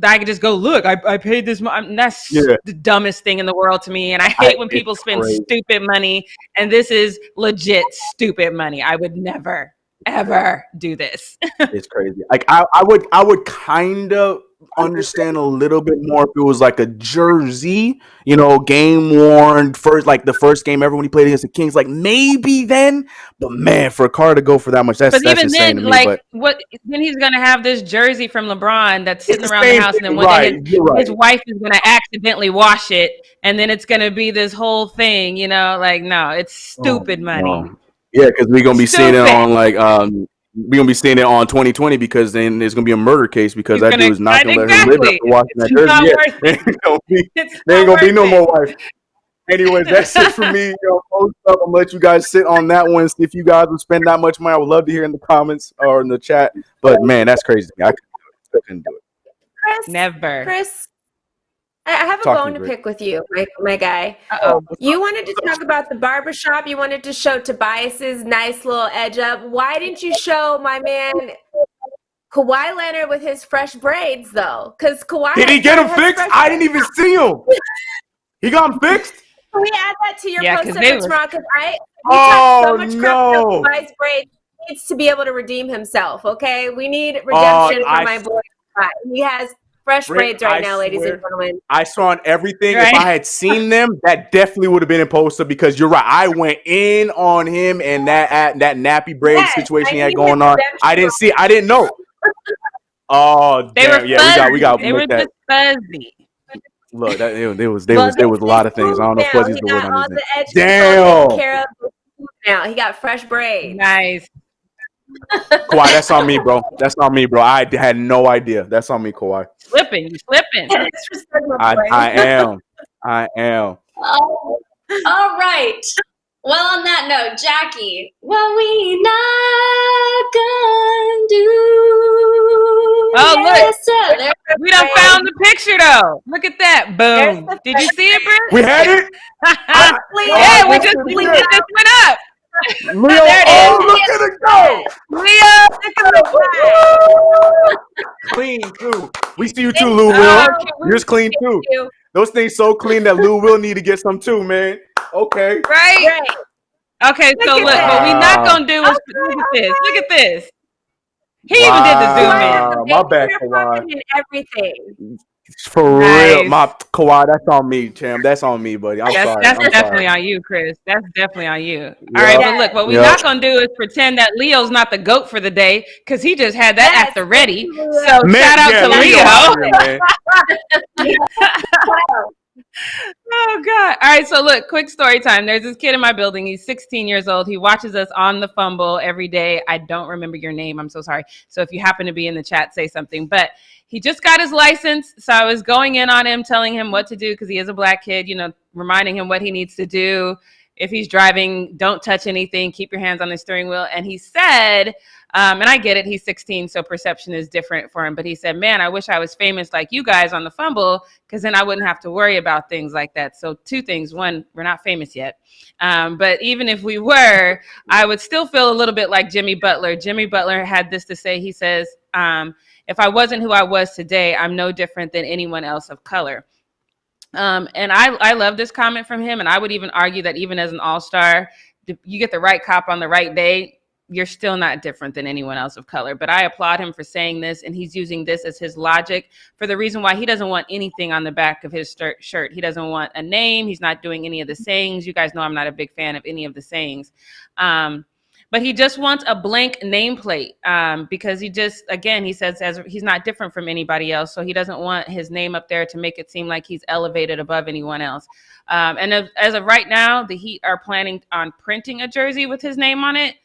I can just go, look, I paid this money. That's the dumbest thing in the world to me. And I hate when people spend stupid money. And this is legit stupid money. I would never, ever do this. It's crazy. Like I would kind of understand a little bit more if it was like a jersey, game worn first, like the first game ever when he played against the Kings, like maybe then. But man, for a card to go for that much, that's even insane then, to me. Then he's gonna have this jersey from LeBron that's sitting around the house, and then one day his wife is gonna accidentally wash it, and then it's gonna be this whole thing, no, it's stupid money. No. Yeah, because we're gonna be seeing it on we're gonna be seeing it on 2020, because then there's gonna be a murder case because that dude is not gonna let her live after watching that jersey. There ain't gonna be no more wife. Anyways, that's it for me. Post up. I'm gonna let you guys sit on that one. See if you guys would spend that much money. I would love to hear in the comments or in the chat. But man, that's crazy. I couldn't do it. Chris, never. Chris, I have a bone to pick with you, my guy. You wanted to talk about the barbershop. You wanted to show Tobias's nice little edge up. Why didn't you show my man Kawhi Leonard with his fresh braids, though? Because Kawhi did he get him fixed? I didn't even see him. He got him fixed? Can we add that to your post tomorrow? Because we talked so much crap about Kawhi's braids. needs to be able to redeem himself. Okay, we need redemption for my boy. He has fresh braids right now, ladies and gentlemen. I saw on everything. Right? If I had seen them, that definitely would have been in poster because you're right. I went in on him and that nappy braid situation he had going on. I didn't know. Oh, They damn. were Yeah, fuzzy. we got They were just fuzzy. Look, there was a lot of things. I don't know if fuzzy's the word on this. Damn. Care of now he got fresh braids. Nice. Kawhi, that's on me, bro. That's on me, bro. I had no idea. That's on me, Kawhi. Slipping. I am. Oh, all right. Well, on that note, Jackie, what we not gonna do? Oh, look. Yes, We done found the picture, though. Look at that. Boom. Did you see it, Britt? We had it? Yeah, we just went up. Leo, there it is. look at it go. Leo, look at Clean, too. We see you, too, Lou Will. Yours clean, too. Those things so clean that Lou will need to get some, too, man. Okay. Right? Okay, so look, what we not going to do is, look at this. Look at this. He even did the zoom in. My bad, Kawhi. Everything. For real, my Kawhi, that's on me, Tim. That's on me, buddy. I'm sorry. That's definitely on you, Chris. That's definitely on you. All right, but look, what we're not gonna do is pretend that Leo's not the GOAT for the day because he just had that after ready. So shout out to Leo. Oh God. All right, so look, quick story time. There's this kid in my building. He's 16 years old. He watches us on the Fumble every day. I don't remember your name. I'm so sorry. So if you happen to be in the chat, say something. But he just got his license. So I was going in on him, telling him what to do because he is a black kid, you know, reminding him what he needs to do. If he's driving, don't touch anything. Keep your hands on the steering wheel. And he said, and I get it, he's 16, so perception is different for him. But he said, man, I wish I was famous like you guys on the Fumble because then I wouldn't have to worry about things like that. So two things. One, we're not famous yet. But even if we were, I would still feel a little bit like Jimmy Butler. Jimmy Butler had this to say. He says, if I wasn't who I was today, I'm no different than anyone else of color. And I love this comment from him. And I would even argue that even as an all-star, you get the right cop on the right day, you're still not different than anyone else of color. But I applaud him for saying this. And he's using this as his logic for the reason why he doesn't want anything on the back of his shirt. He doesn't want a name. He's not doing any of the sayings. You guys know I'm not a big fan of any of the sayings. But he just wants a blank nameplate because he just, again, he says as he's not different from anybody else. So he doesn't want his name up there to make it seem like he's elevated above anyone else. And as of right now, the Heat are planning on printing a jersey with his name on it,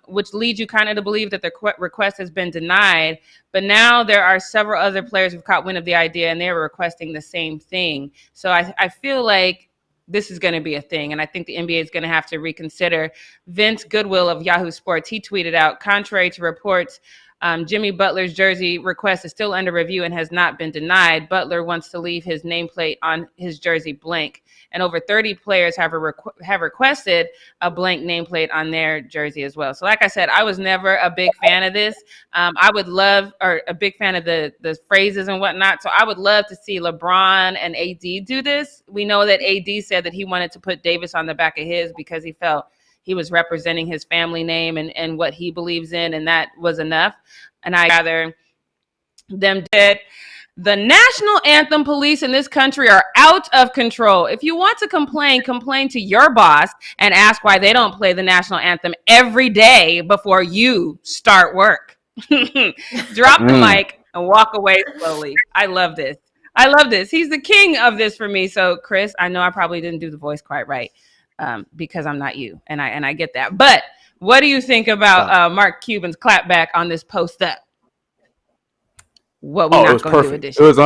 which leads you kind of to believe that the request has been denied. But now there are several other players who've caught wind of the idea and they're requesting the same thing. So I feel like this is going to be a thing. And I think the NBA is going to have to reconsider. Vince Goodwill of Yahoo Sports, he tweeted out, contrary to reports, Jimmy Butler's jersey request is still under review and has not been denied. Butler wants to leave his nameplate on his jersey blank. And over 30 players have requested a blank nameplate on their jersey as well. So like I said, I was never a big fan of this. I would love, or a big fan of the phrases and whatnot. So I would love to see LeBron and AD do this. We know that AD said that he wanted to put Davis on the back of his because he felt he was representing his family name and what he believes in, and that was enough. And I'd rather them did. The national anthem police in this country are out of control. If you want to complain to your boss and ask why they don't play the national anthem every day before you start work. Drop the mic and walk away slowly. I love this. He's the king of this for me. So, Chris, I know I probably didn't do the voice quite right because I'm not you, and I get that. But what do you think about Mark Cuban's clapback on this post up? What we not going to do edition. It was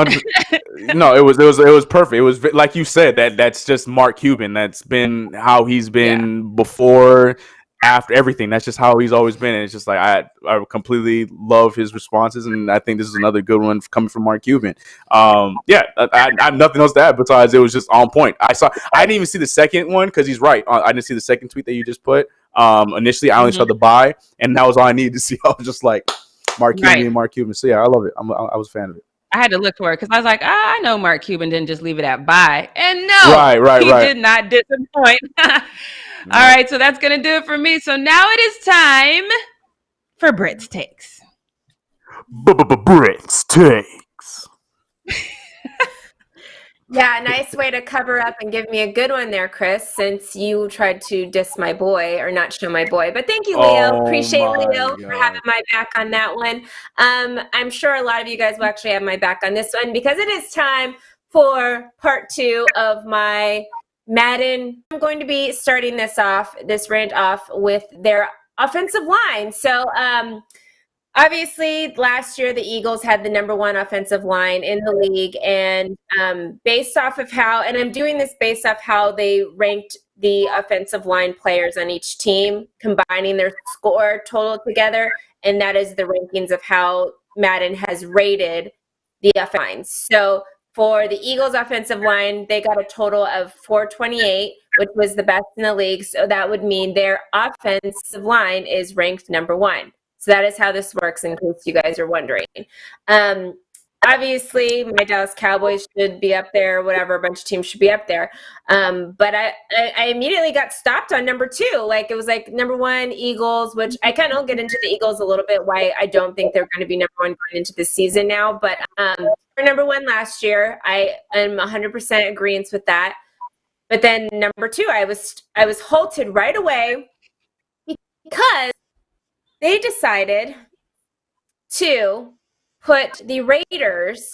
no, it was perfect. It was like you said, that's just Mark Cuban. That's been how he's been before, after, everything. That's just how he's always been. And it's just like I completely love his responses, and I think this is another good one coming from Mark Cuban. I have nothing else to add besides it was just on point. I didn't even see the second one because he's right. I didn't see the second tweet that you just put. Initially, I only saw the buy, and that was all I needed to see. I was just like, Mark Cuban and Mark Cuban. So yeah, I love it. I was a fan of it. I had to look for it because I was like, I know Mark Cuban didn't just leave it at bye. And no, he did not disappoint. All right, so that's going to do it for me. So now it is time for Brit's Takes. Brit's Takes. Yeah, nice way to cover up and give me a good one there, Chris, since you tried to diss my boy or not show my boy. But thank you, Leo. Appreciate Leo for having my back on that one. I'm sure a lot of you guys will actually have my back on this one because it is time for part 2 of my Madden. I'm going to be starting this rant off with their offensive line. So, obviously, last year the Eagles had the #1 offensive line in the league, and based off of how, and I'm doing this based off how they ranked the offensive line players on each team, combining their score total together, and that is the rankings of how Madden has rated the offensive line. So for the Eagles offensive line, they got a total of 428, which was the best in the league. So that would mean their offensive line is ranked #1. So that is how this works, in case you guys are wondering. Obviously, my Dallas Cowboys should be up there, whatever, a bunch of teams should be up there. But I immediately got stopped on #2. Like, it was like #1 Eagles, which I kind of get into the Eagles a little bit, why I don't think they're going to be #1 going into this season now. But for #1 last year, I am 100% agreeing with that. But then #2, I was halted right away because they decided to put the Raiders.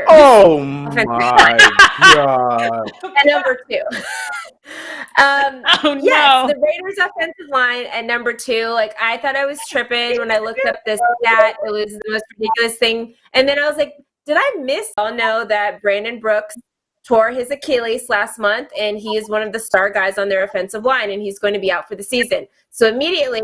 Oh my God. At #2. Oh, yes, no. the Raiders offensive line at #2. Like, I thought I was tripping when I looked up this stat. It was the most ridiculous thing. And then I was like, did I miss? I'll know that Brandon Brooks tore his Achilles last month, and he is one of the star guys on their offensive line, and he's going to be out for the season. So immediately,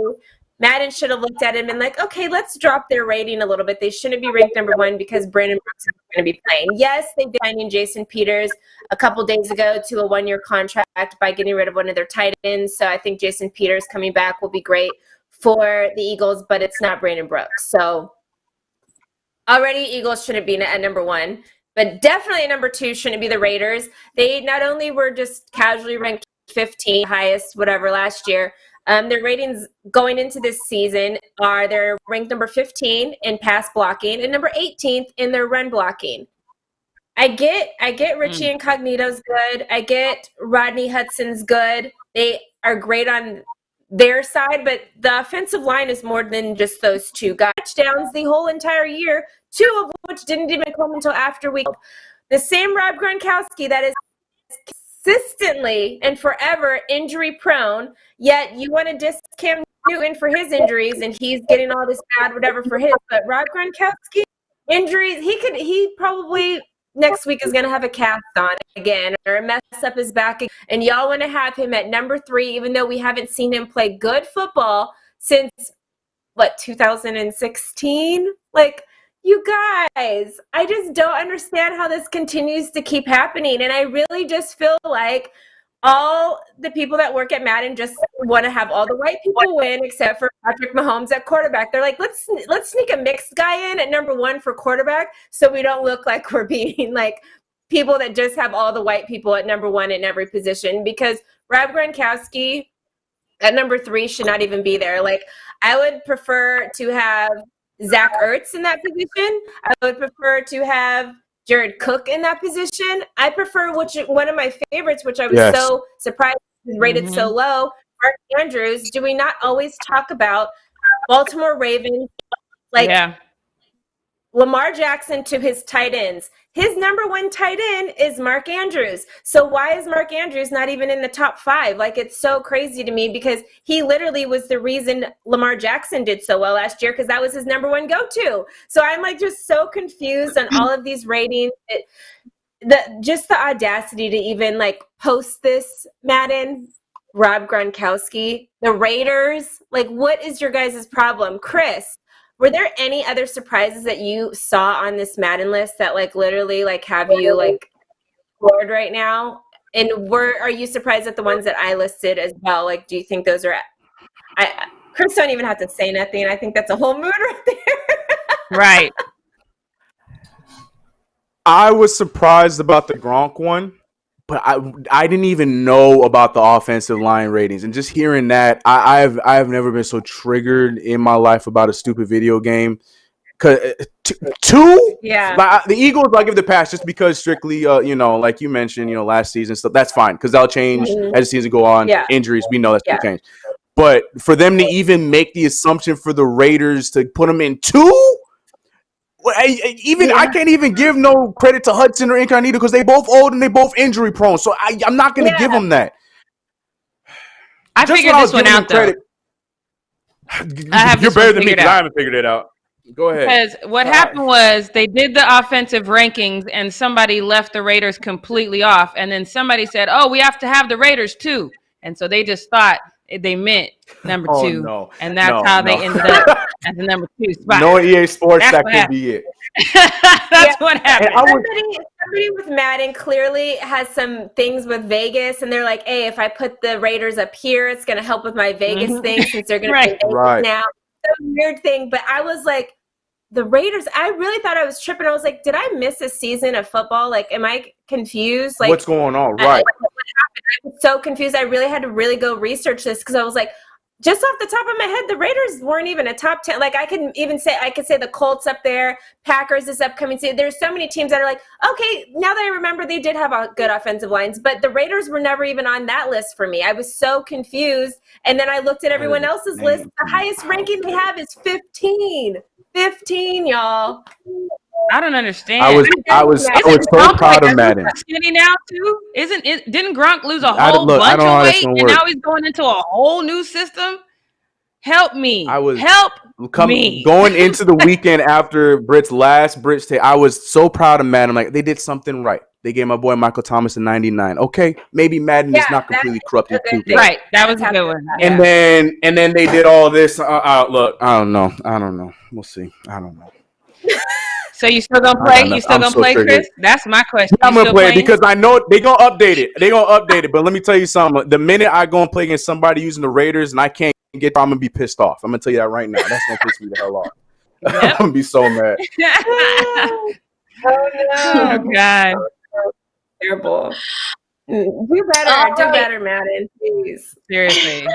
Madden should have looked at him and like, okay, let's drop their rating a little bit. They shouldn't be ranked #1 because Brandon Brooks is going to be playing. Yes, they did sign Jason Peters a couple days ago to a 1-year contract by getting rid of one of their tight ends. So I think Jason Peters coming back will be great for the Eagles, but it's not Brandon Brooks. So already Eagles shouldn't be at #1, but definitely at #2 shouldn't be the Raiders. They not only were just casually ranked 15, highest whatever last year, their ratings going into this season are they're ranked #15 in pass blocking and #18 in their run blocking. I get Richie Incognito's good. I get Rodney Hudson's good. They are great on their side, but the offensive line is more than just those two guys. Touchdowns the whole entire year, 2 of which didn't even come until after week. The same Rob Gronkowski that is consistently and forever injury prone, yet you want to diss Cam Newton for his injuries and he's getting all this bad whatever for his, but Rob Gronkowski injuries, he probably next week is going to have a cast on again or mess up his back, and y'all want to have him at #3 even though we haven't seen him play good football since 2016. Like, you guys, I just don't understand how this continues to keep happening. And I really just feel like all the people that work at Madden just want to have all the white people win except for Patrick Mahomes at quarterback. They're like, let's sneak a mixed guy in at #1 for quarterback so we don't look like we're being like people that just have all the white people at #1 in every position, because Rob Gronkowski at #3 should not even be there. Like, I would prefer to have Zach Ertz in that position. I would prefer to have Jared Cook in that position. I prefer one of my favorites, which I was so surprised was rated so low, Mark Andrews. Do we not always talk about Baltimore Ravens? Like, Lamar Jackson to his tight ends. His #1 tight end is Mark Andrews. So why is Mark Andrews not even in the top 5? Like, it's so crazy to me because he literally was the reason Lamar Jackson did so well last year, because that was his #1 go-to. So I'm like just so confused on all of these ratings. Just the audacity to even like post this, Madden. Rob Gronkowski, the Raiders. Like, what is your guys' problem? Chris, were there any other surprises that you saw on this Madden list that like literally like have you like bored right now? And are you surprised at the ones that I listed as well? Like, do you think those are? Chris don't even have to say nothing. I think that's a whole mood right there. Right. I was surprised about the Gronk one. but I didn't even know about the offensive line ratings, and just hearing that, I've never been so triggered in my life about a stupid video game. Cause two, Yeah, the Eagles, I give the pass just because strictly, like you mentioned, last season stuff. That's fine because that'll change as the season go on. Yeah. Injuries, we know that's gonna Yeah. change. But for them to even make the assumption for the Raiders to put them in two, I can't even give no credit to Hudson or Incognito because they both old and they both injury prone. So I'm not gonna give them that. I figured this one out though. You're better than me because I haven't figured it out. Go ahead. Because what happened was they did the offensive rankings and somebody left the Raiders completely off. And then somebody said, oh, we have to have the Raiders too. And so they just thought they meant number two. No. And that's how they ended up as the number 2 spot. No EA Sports, That's that what could happened. be it. That's what happened. Somebody with Madden clearly has some things with Vegas, and they're like, hey, if I put the Raiders up here, it's going to help with my Vegas thing since they're going to be Vegas now. It's a weird thing, but I was like, the Raiders, I really thought I was tripping. I was like, did I miss a season of football? Like, am I confused? Like, what's going on? Right. What happened? I was so confused. I really had to really go research this because I was like, just off the top of my head, the Raiders weren't even a top 10. Like, I could say the Colts up there, Packers this upcoming season. There's so many teams that are like, okay, now that I remember, they did have a good offensive lines, but the Raiders were never even on that list for me. I was so confused. And then I looked at everyone else's list. The highest ranking they have is 15. 15, y'all. I don't understand. I was so proud of Madden. Skinny now too? Didn't Gronk lose a whole bunch of weight and now he's going into a whole new system? Help me. Help me. Going into the weekend after Britt's take, I was so proud of Madden. I'm like, they did something right. They gave my boy Michael Thomas a 99. Okay, maybe Madden is not completely corrupted too. Right, that was a good one. And then they did all this. Look, I don't know. We'll see. I don't know. So you still gonna play? You still gonna play, Chris? That's my question. I'm gonna play it because I know they're gonna update it. But let me tell you something. The minute I go and play against somebody using the Raiders and I can't get, I'm gonna be pissed off. I'm gonna tell you that right now. That's gonna piss me the hell off. Yep. I'm gonna be so mad. Oh no! Oh God! Terrible. Do better, Madden, please. Seriously.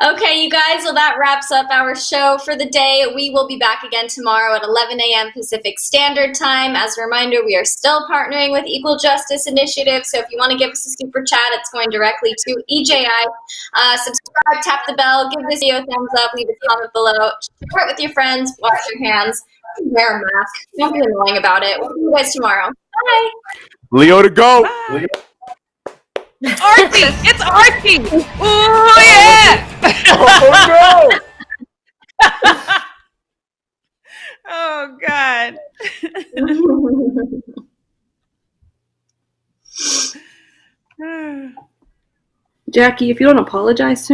Okay, you guys, well, that wraps up our show for the day. We will be back again tomorrow at 11 a.m. Pacific Standard Time. As a reminder, we are still partnering with Equal Justice Initiative, so if you want to give us a super chat, it's going directly to EJI. Subscribe, tap the bell, give this video a thumbs up, leave a comment below, share it with your friends, wash your hands, wear a mask. Don't be annoying about it. We'll see you guys tomorrow. Bye! Leo to go! Bye. Archie! It's Archie! Ooh, yeah! Oh, no! Oh, God. Jackie, if you don't apologize to me,